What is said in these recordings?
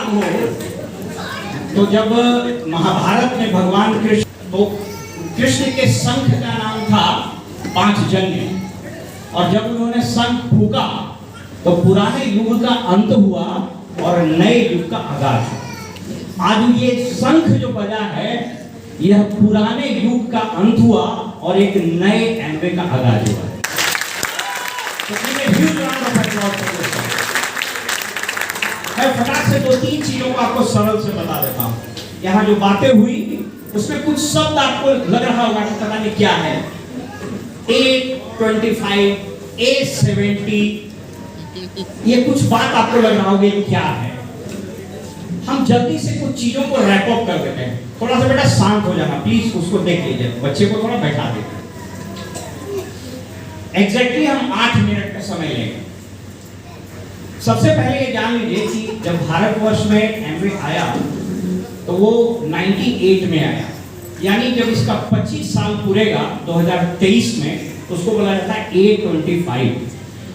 याद हो तो जब महाभारत में भगवान कृष्ण, तो कृष्ण के शंख का नाम था पांचजन्य, और जब उन्होंने शंख फूका तो पुराने युग का अंत हुआ और नए युग का आगाज हुआ। आज ये शंख जो बजा है यह पुराने युग का अंत हुआ और एक नए एम्वे का आगाज हुआ। मैं फटाक से 2-3 चीजों को आपको सरल से बता देता हूँ। यहाँ जो बातें हुई उसमें कुछ शब्द आपको लग रहा होगा कि पता नहीं क्या है। A25, A70, ये कुछ बात आपको लग रहा होगा क्या है। हम जल्दी से कुछ चीजों को रैप अप कर देते हैं। थोड़ा सा बेटा शांत हो जाना प्लीज, उसको देख लीजिए, बच्चे को थोड़ा बैठा देते। एग्जैक्टली हम 8 मिनट का समय लेंगे। सबसे पहले ये जान लीजिए कि जब भारतवर्ष में एमवे आया तो वो 98 में आया, यानी जब इसका 25 साल पूरेगा 2023 में तो उसको बोला जाता है A25।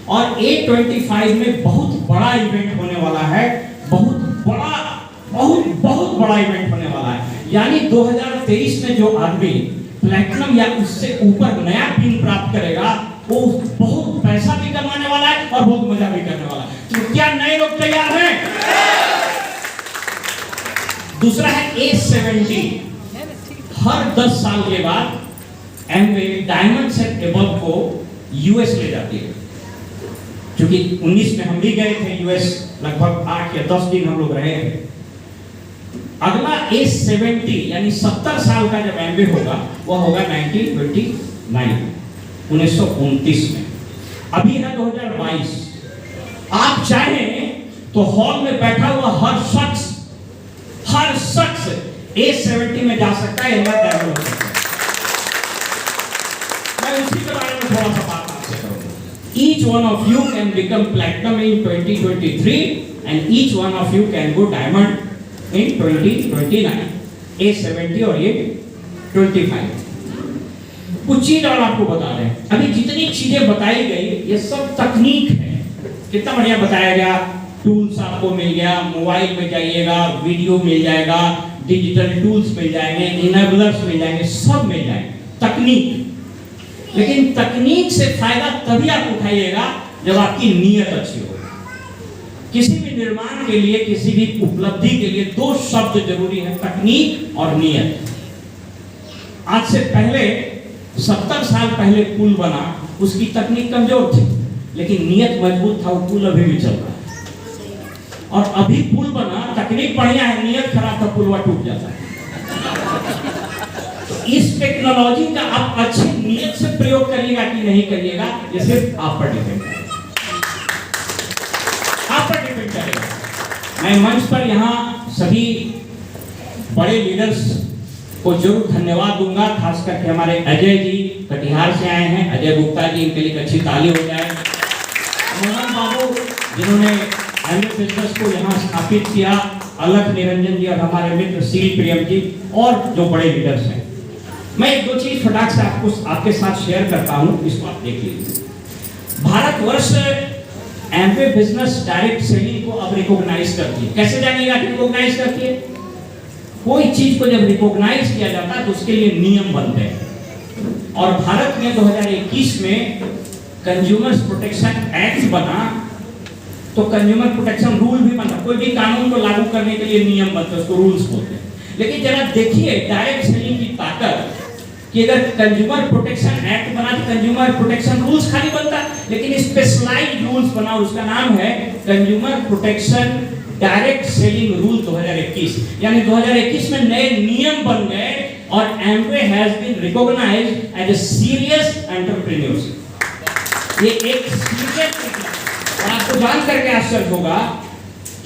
और A25 में बहुत बड़ा इवेंट होने वाला है, बहुत बड़ा इवेंट होने वाला है। यानी 2023 में जो आदमी प्लैटिनम या उससे ऊपर नया पिन प्राप्त करेगा वो बहुत पैसा भी कमाने वाला है और बहुत मजा भी करने वाला है। तो क्या नए लोग तैयार हैं? दूसरा है A70। हर 10 साल के बाद एमवे डायमंड से एबव को यूएस ले जाती है। क्योंकि 19 में हम भी गए थे यूएस, लगभग 8 या 10 दिन हम लोग रहे थे। अगला A70 यानी 70 साल का जब एमवे होगा वह होगा 1929 में। अभी है 2022। आप चाहें तो हॉल में बैठा हुआ हर शख्स A70 में जा सकता है, मैं उसी के बारे में थोड़ा सा बात आपसे करूंगा। Each one of you can become platinum in 2023 and each one of you can go diamond in 2029। A70 और A25। कुछ चीज और आपको बता रहे हैं। अभी जितनी चीजें बताई गई ये सब तकनीक है। कितना बढ़िया बताया गया। टूल्स आपको मिल गया, मोबाइल में जाइएगा वीडियो मिल जाएगा, डिजिटल टूल्स मिल जाएंगे, इनेबलर्स मिल जाएंगे, सब मिल जाएंगे। तकनीक, लेकिन तकनीक से फायदा तभी आप उठाइएगा जब आपकी नीयत अच्छी हो। किसी भी निर्माण के लिए, किसी भी उपलब्धि के लिए 2 शब्द जरूरी है, तकनीक और नियत। आज से पहले 70 साल पहले पुल बना, उसकी तकनीक कमजोर थी लेकिन नियत मजबूत था, वो पुल अभी भी चल रहा है। और अभी पुल बना, तकनीक बढ़िया है, नियत खराब था, पुलवा टूट जाता है। तो इस टेक्नोलॉजी का आप अच्छी नियत से प्रयोग करिएगा कि नहीं करिएगा, ये सिर्फ आप पर डिपेंड करेगा। मैं मंच पर यहाँ सभी बड़े लीडर्स को जरूर धन्यवाद दूंगा, खास करके हमारे अजय जी कटिहार से आए हैं, अजय गुप्ता जी, इनके लिए अच्छी ताली हो जाए। मोहन बाबू जिन्होंने एमवे बिजनेस को यहाँ स्थापित किया, अलख निरंजन जी और हमारे मित्र सील प्रियम जी और जो बड़े लीडर्स हैं। मैं 1-2 चीज फटाक से आपके साथ शेयर करता हूँ, इसको आप देख लीजिए। Bharatvarsh Amway business direct selling को अब रिकॉग्नाइज करती है। कैसे जानिएगा कि रिकॉग्नाइज करती है? कोई चीज को जब रिकॉग्नाइज किया जाता है तो उसके लिए नियम बनते हैं। और भारत में 2021 में कंज्यूमर्स प्रोटेक्शन एक्ट बना, तो कंज्यूमर प्रोटेक्शन रूल भी बना। कोई भी कानून को लागू करने के लिए नियम बनते हैं, उसको रूल्स बोलते हैं। लेकिन जरा देखिए डायरेक्ट सेलिंग की ताकत कि अगर कंज्यूमर प्रोटेक्शन एक्ट बना तो कंज्यूमर प्रोटेक्शन रूल्स खाली बनता, लेकिन स्पेशलाइज्ड रूल्स बना, उसका नाम है consumer protection direct selling rule 2021। यानी 2021 में नए नियम बन गए और Amway has been recognised as a serious entrepreneurship. ये एक सीरियस, और आपको जान करके आश्चर्य होगा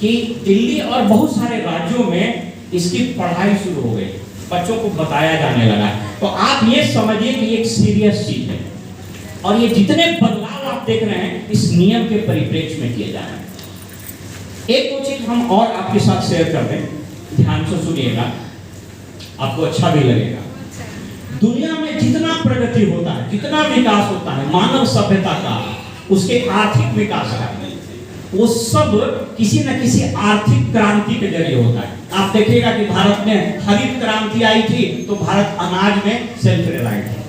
कि दिल्ली और बहुत सारे राज्यों में इसकी पढ़ाई शुरू हो गई, बच्चों को बताया जाने लगा। तो आप ये समझिए कि एक सीरियस चीज है और ये जितने बदलाव आप देख रहे हैं इस नियम के परिप्रेक्ष्य में किए जा रहे हैं। 1-2 चीज हम और आपके साथ शेयर कर दें, ध्यान से सुनिएगा, आपको अच्छा भी लगेगा। दुनिया में जितना प्रगति होता है, जितना विकास होता है मानव सभ्यता का, उसके आर्थिक विकास का, वो सब किसी न किसी आर्थिक क्रांति के जरिए होता है। आप देखिएगा कि भारत में हरित क्रांति आई थी तो भारत अनाज में सेल्फ रिलायंट है।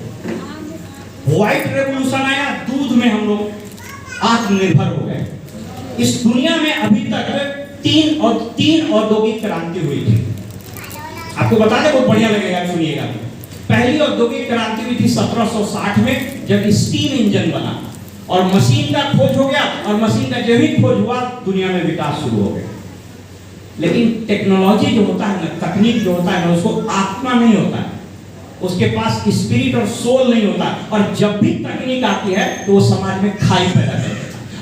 व्हाइट रेवोल्यूशन आया, दूध में हम लोग आत्मनिर्भर हो गए। इस दुनिया में अभी तक तीन औद्योगिक क्रांति हुई थी। आपको बता दें, बहुत बढ़िया लगेगा, सुनिएगा। पहली औद्योगिक क्रांति हुई थी 1760 में, जब स्टीम इंजन बना और मशीन का खोज हो गया, और मशीन का जब ही खोज हुआ दुनिया में विकास शुरू हो गया। लेकिन टेक्नोलॉजी जो होता है ना, तकनीक जो होता है ना, उसको आत्मा नहीं होता है, उसके पास स्पिरिट और सोल नहीं होता, और जब भी तकनीक आती है तो वो समाज में खाई पैदा करता है।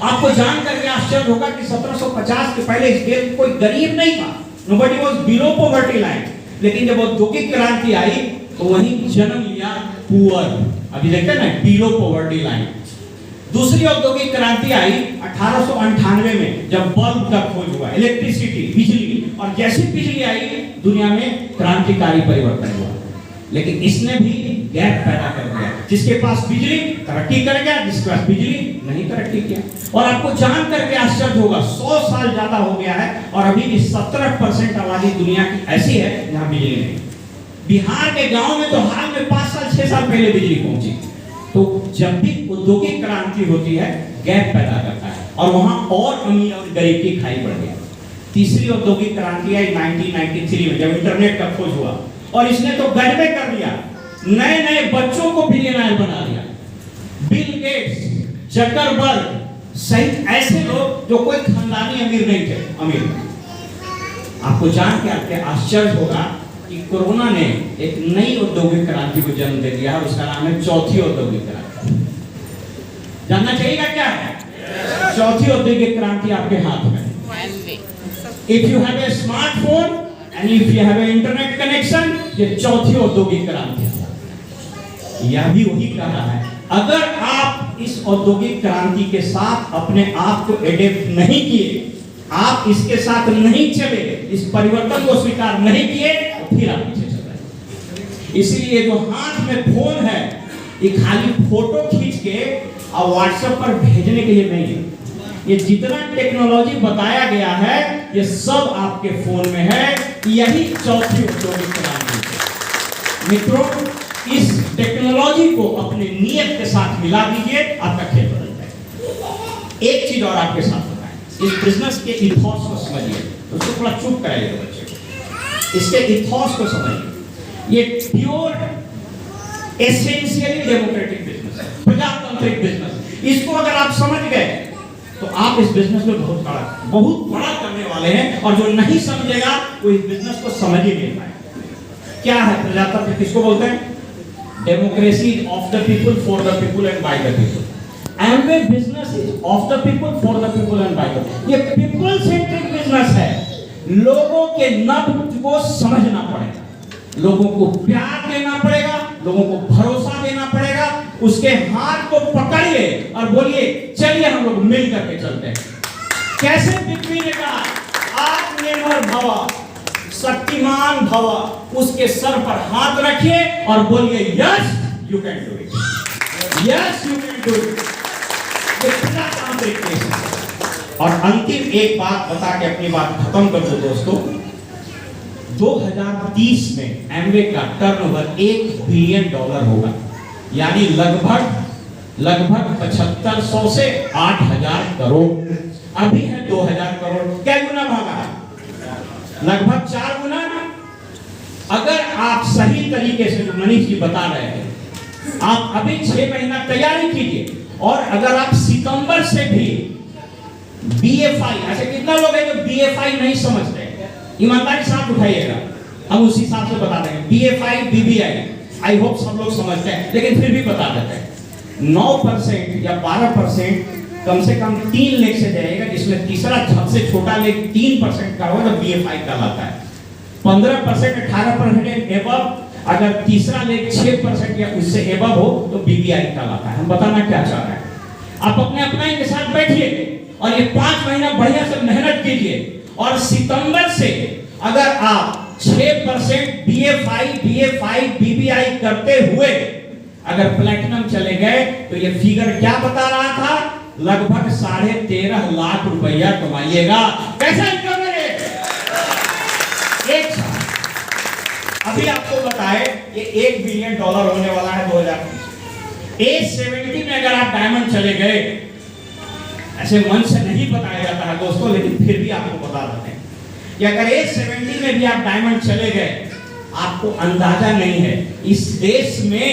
आपको जान करके आश्चर्य होगा कि 1750 के पहले इस देश में कोई गरीब नहीं था, nobody was below poverty line. लेकिन जब औद्योगिक क्रांति आई तो वही जन्म लिया पुअर, अभी देखते हैं ना, बिलो पॉवर्टी लाइन। दूसरी औद्योगिक क्रांति आई 1898 में, जब बल्ब का खोज हुआ, इलेक्ट्रिसिटी, बिजली, और जैसी बिजली आई दुनिया में क्रांतिकारी परिवर्तन हुआ। लेकिन इसने भी गैप पैदा कर दिया, जिसके पास बिजली तरक्की कर गया, जिसके पास बिजली नहीं तरक्की किया। और आपको जान करके आश्चर्य होगा, 100 साल ज्यादा हो गया है और अभी भी 17% आबादी दुनिया की ऐसी है जहां बिजली नहीं। बिहार के गांव में तो हाल में 5 साल 6 साल पहले बिजली पहुंची। तो जब भी औद्योगिक क्रांति होती है, गैप पैदा करता है, और वहां और अमीर और गरीब की खाई बढ़ गई। तीसरी औद्योगिक क्रांति आई 1993 में, जब इंटरनेट का खोज हुआ, और इसने तो गजबे कर दिया, नए नए बच्चों को बिलियनर बना दिया। बिल गेट्स, जकरबर्ग सहित ऐसे लोग जो कोई खानदानी अमीर नहीं थे, अमीर। आपको जान के आपके आश्चर्य होगा कि कोरोना ने एक नई औद्योगिक क्रांति को जन्म दे दिया, और उसका नाम है चौथी औद्योगिक क्रांति। जानना चाहिएगा क्या है? चौथी औद्योगिक क्रांति आपके हाथ में। If you have a smartphone and if you have a internet connection, ये चौथी औद्योगिक क्रांति है। यह भी वही कह रहा है, अगर आप इस औद्योगिक क्रांति के साथ अपने आप को एडेप्ट नहीं किए, आप इसके साथ नहीं चले, इस परिवर्तन को स्वीकार नहीं किए, तो फिर आप पीछे चल रहे। इसीलिए जो हाथ में फोन है, ये खाली फोटो खींच के और व्हाट्सएप पर भेजने के लिए नहीं है। ये जितना टेक्नोलॉजी बताया गया है, ये सब आपके फोन में है। यही चौथी औद्योगिक क्रांति है। मित्रों, इस टेक्नोलॉजी को अपने नियत के साथ मिला दीजिए, आपका खेल बदल जाएगा। एक चीज और आपके साथ बताएं, इस बिजनेस के इथॉस को समझिए, उसको थोड़ा चुप कराइए बच्चे को, इसके इथॉस को समझिए। ये प्योर एसेंशियली डेमोक्रेटिक बिजनेस है, प्रजातांत्रिक बिजनेस। इसको अगर आप समझ गए तो आप इस बिजनेस में बहुत बड़ा करने वाले हैं, और जो नहीं समझेगा वो इस बिजनेस को समझ ही नहीं पाएगा। क्या है प्रजातंत्र, किसको बोलते हैं? Democracy of the people, for the people and by the people. Amway business is of the people, for the people and by the people. ये पीपल सेंट्रिक बिजनेस है। लोगों के नब्ज को समझना पड़ेगा, लोगों को प्यार देना पड़ेगा, लोगों को भरोसा देना पड़ेगा। उसके हाथ को पकड़िए और बोलिए, चलिए हम लोग मिल करके चलते हैं। कैसे बिक्री ने कहा, आत्मनिर्भर भव, शक्तिमान भव, उसके सर पर हाथ रखिए और बोलिए, yes you can do it, yes you can do it. और अंतिम एक बात बता के अपनी बात खत्म कर दो दोस्तों। 2030 में एमवे का टर्नओवर $1 बिलियन होगा, यानी लगभग 7500 से 8000 करोड़। अभी है 2000 करोड़। क्या गुना भागा? लगभग 4 गुना। अगर आप सही तरीके से, जो मनीष जी बता रहे हैं, आप अभी 6 महीना तैयारी कीजिए, और अगर आप सितंबर से भी BFI, ऐसे कितना लोग हैं जो BFI नहीं समझते, ईमानदारी साथ उठाइएगा, हम उसी हिसाब से बता देंगे। BFI, BBI, आई होप सब लोग समझते हैं, लेकिन फिर भी बता देते हैं। 9% या 12% कम से कम 3 लेख से जाएगा, जिसमें तीसरा सबसे छोटा लेख 3% का होगा, तो BFI कहलाता है। 15% 18% एबव, अगर तीसरा लेख 6% या उससे एबव हो तो BBI कहलाता है। हम बताना क्या चाह रहे हैं, आप अपने अपनाइन के साथ बैठिए और ये 5 महीना बढ़िया से मेहनत कीजिए, और सितंबर से अगर आप 6% BFI, BBI करते हुए अगर प्लैटिनम चले गए, तो ये फिगर क्या बता रहा था लगभग 13.5 लाख रुपया कमाइएगा। कैसा इनकम है एक साल? अभी आपको बताए ये $1 बिलियन होने वाला है 2020। A70 में अगर आप डायमंड चले गए, ऐसे मन से नहीं बताया जाता है दोस्तों, लेकिन फिर भी आपको बता देते हैं कि अगर A70 में भी आप डायमंड चले गए, आपको अंदाजा नहीं है इस देश में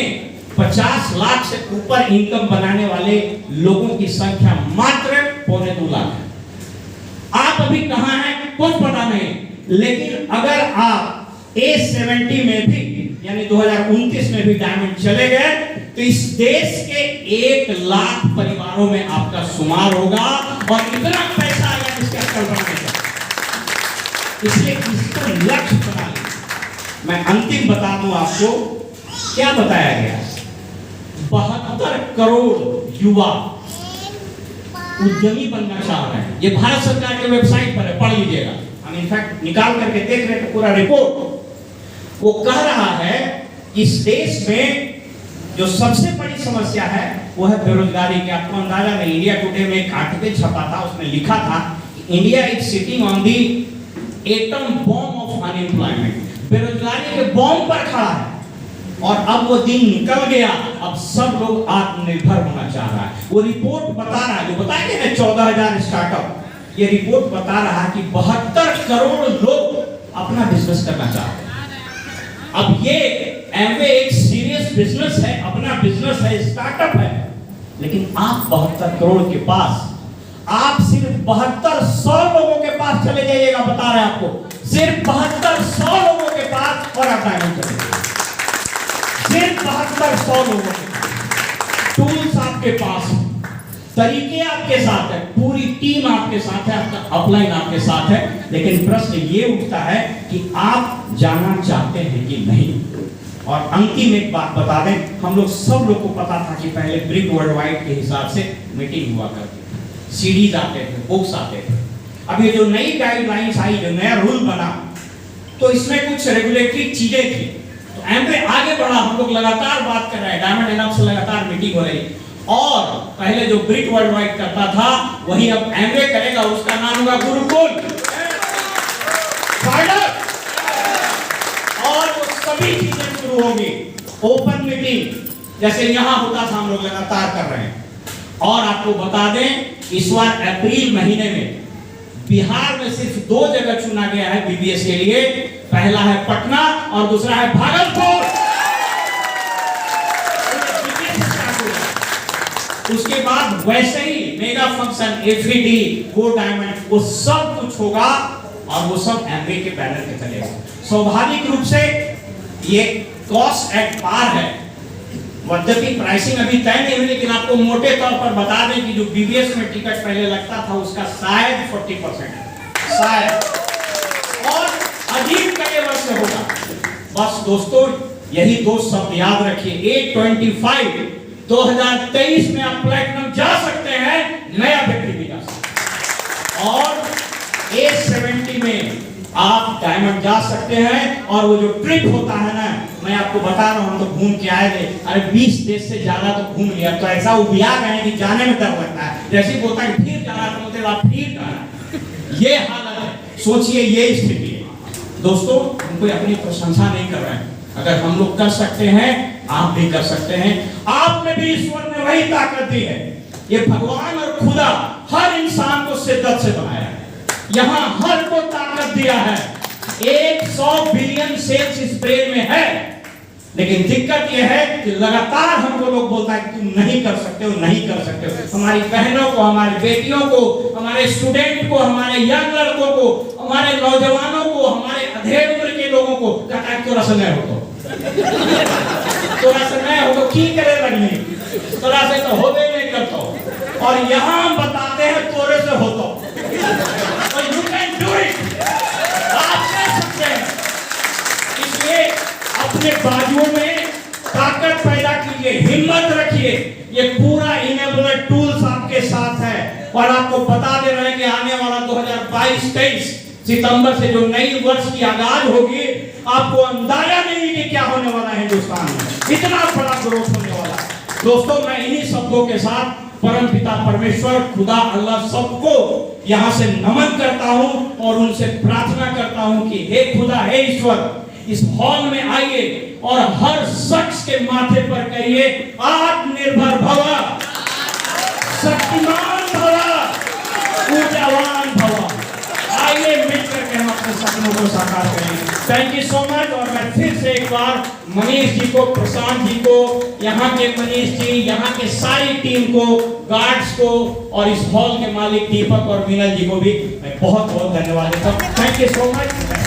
50 लाख से ऊपर इनकम बनाने वाले लोगों की संख्या मात्र 2.25 लाख है। आप अभी कहां हैं कुछ पता नहीं, लेकिन अगर आप A70 में भी यानी 2029 में भी डायमंड चले गए तो इस देश के 1 लाख परिवारों में आपका शुमार होगा और इतना पैसा आएगा जिसका कल्पना नहीं कर। इसलिए इसको लक्ष्य बना लीजिए। मैं अंतिम बता दूं आपको क्या बताया गया। 72 करोड़ युवा उद्यमी बनना चाह रहे हैं। ये भारत सरकार के वेबसाइट पर है, पढ़ लीजिएगा। हम इनफैक्ट निकाल करके देख रहे थे पूरा रिपोर्ट। वो कह रहा है कि इस देश में जो सबसे बड़ी समस्या है वो है बेरोजगारी की। आपको अंदाजा नहीं, इंडिया टुडे में एक आर्टिकल छपा था, उसमें लिखा था India is sitting on the atom bomb of unemployment. बेरोजगारी के बॉम्ब पर खड़ा है और अब वो दिन निकल गया। अब सब लोग आत्मनिर्भर होना चाह रहा है। वो रिपोर्ट बता रहा है, जो बताएंगे ना 14,000 स्टार्टअप, ये रिपोर्ट बता रहा है कि 72 करोड़ लोग अपना बिजनेस करना चाहते हैं। अब ये एमवे एक सीरियस बिजनेस है, अपना बिजनेस है, स्टार्टअप है, लेकिन आप 72 करोड़ के पास, आप सिर्फ 7200 लोगों के पास चले जाइएगा, बता रहे हैं आपको, सिर्फ 7200 लोगों के पास और आप डायमंड चले जाइए। सिर्फ 7200 लोगों के पास, टूल्स आपके पास, तरीके आपके साथ है, पूरी टीम आपके साथ है, आपका अपलाइन आपके साथ है, लेकिन प्रश्न ये उठता है कि आप जाना चाहते हैं कि नहीं। और अंतिम एक बात बता दें, हम लोग सब लोग को पता था कि पहले ब्रिक वर्ल्ड वाइड के हिसाब से मीटिंग हुआ करती थी, सीडीज आते थे, बुक्स आते थे। अब ये जो नई गाइडलाइंस आई, जो नया रूल बना, तो इसमें कुछ रेगुलेटरी चीजें थी। तो एमवे आगे बढ़ा, हम लोग लगातार बात कर रहे हैं, डायमंड एनअप से लगातार मीटिंग हो रही, और पहले जो ब्रिक वर्ल्ड वाइड करता था वही अब एमवे करेगा, उसका नाम होगा गुरुकुल। और वो सभी चीजें शुरू होगी, ओपन मीटिंग जैसे यहां होता था, हम लोग लगातार कर रहे हैं। और आपको बता दें इस बार अप्रैल महीने में बिहार में सिर्फ 2 जगह चुना गया है बीबीएस के लिए, पहला है पटना और दूसरा है भागलपुर। उसके बाद वैसे ही mega function, FED, go diamond, वो सब कुछ होगा और वो सब एमवे के बैनर पे चलेगा। स्वाभाविक रूप से ये कॉस्ट एट पार है, यद्यपि प्राइसिंग अभी तय नहीं हुई, लेकिन आपको मोटे तौर पर बता दें कि जो बीबीएस में टिकट पहले लगता था उसका शायद 40% है, शायद, और अजीब कई वर्ष से होगा। बस दोस्तों यही 2 शब्द याद रखिए, A25 2023 में आप प्लैटिनम जा सकते हैं, नया व्यक्ति भी जा सकते हैं, और A70 में आप डायमंड जा सकते हैं। और वो जो ट्रिप होता है ना, मैं आपको बता रहा हूं, हम तो घूम के आए थे, अरे 20 देश से ज्यादा तो घूम लिया, तो ऐसा उबिया गए कि जाने में डर लगता है, जैसे बोलता है फिर जाना, तो बोलते आप फिर जाना। ये हालत है, सोचिए ये स्थिति है। दोस्तों हम कोई अपनी प्रशंसा नहीं कर रहे हैं, अगर हम लोग कर सकते हैं आप भी कर सकते हैं। आप में भी ईश्वर ने वही ताकत दी है। ये भगवान और खुदा हर इंसान को शिद्दत से बनाया है, यहां हर को ताकत दिया है। 100 बिलियन सेल्स इस ब्रेन में है, लेकिन दिक्कत यह है कि लगातार हमको लोग बोलता है कि तुम नहीं कर सकते हो, नहीं कर सकते हो। हमारी बहनों को, हमारी बेटियों को, हमारे स्टूडेंट को, हमारे यंग लड़कों को, हमारे नौजवानों को, हमारे अधेड़ उम्र के लोगों को कहता है थोड़ा समय हो थोड़ा समय हो तो की करे लगनी, थोड़ा से तो होबे नहीं करता। और यहां हम बताते हैं तोरे से हो तो यू कैन डू इट, आप कर सकते हैं। इसलिए अपने बाजुओं में ताकत पैदा कीजिए, हिम्मत रखिए। ये पूरा इनेबलर टूल्स आपके साथ है, और आपको बता दे रहे हैं कि आने वाला 2022-23 सितंबर से जो नई वर्ष की आगाज होगी, आपको अंदाजा नहीं कि क्या होने वाला है हिंदुस्तान में, इतना बड़ा ग्रोथ होने वाला है। दोस्तों मैं इन्हीं शब्दों के साथ परम पिता परमेश्वर खुदा अल्लाह सबको यहाँ से नमन करता हूँ और उनसे प्रार्थना करता हूँ कि हे खुदा, हे ईश्वर, इस हॉल में आइए और हर शख्स के माथे पर कहिए आत्मनिर्भर भव, शक्तिमान भव, ऊर्जावान भव। आइए मिलकर के हम अपने सपनों को साकार करेंगे। Thank you so much. और मैं फिर से एक बार मनीष जी को, प्रशांत जी को, यहाँ के मनीष जी, यहाँ के सारी टीम को, गार्ड्स को और इस हॉल के मालिक दीपक और मीनल जी को भी मैं बहुत बहुत धन्यवाद देता हूँ। Thank you so much.